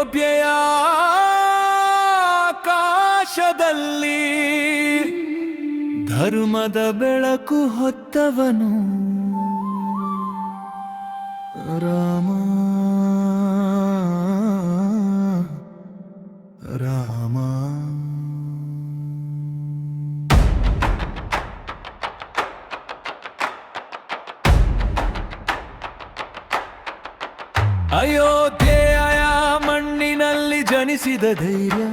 ಅಯೋಧ್ಯೆಯ ಆಕಾಶದಲ್ಲಿ ಧರ್ಮದ ಬೆಳಕು ಹೊತ್ತವನು ರಾಮ ರಾಮ. ಅಯೋಧ್ಯೆಯ ಮಣ್ಣಿನಲ್ಲಿ ಜನಿಸಿದ ಧೈರ್ಯ,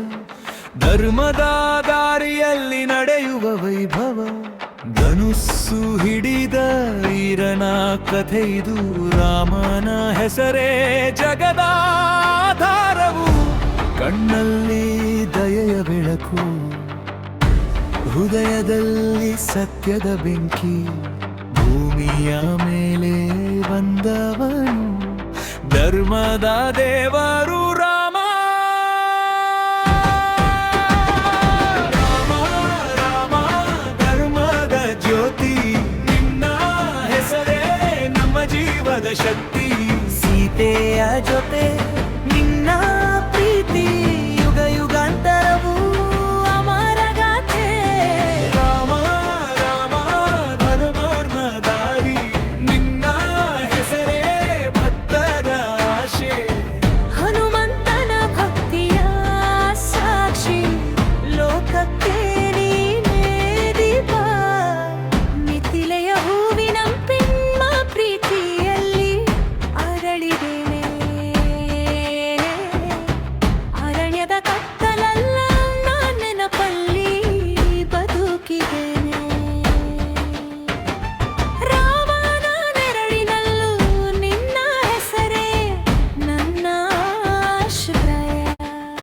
ಧರ್ಮದ ದಾರಿಯಲ್ಲಿ ನಡೆಯುವ ವೈಭವ, ಧನುಸ್ಸು ಹಿಡಿದ ವೀರನ ಕಥೆ ಇದು. ರಾಮನ ಹೆಸರೇ ಜಗದ ಆಧಾರವು, ಕಣ್ಣಲ್ಲಿ ದಯೆಯ ಬೆಳಕು, ಹೃದಯದಲ್ಲಿ ಸತ್ಯದ ಬೆಂಕಿ. ಭೂಮಿಯ ಮೇಲೆ ಬಂದವನು ಧರ್ಮದ ದೇವರು ರಾಮ. ರಾಮ ರಾಮ ಧರ್ಮದ ಜ್ಯೋತಿ, ನಿನ್ನ ಹೆಸರೇ ನಮ್ಮ ಜೀವದ ಶಕ್ತಿ. ಸೀತೆಯ ಜೊತೆ ನಿನ್ನ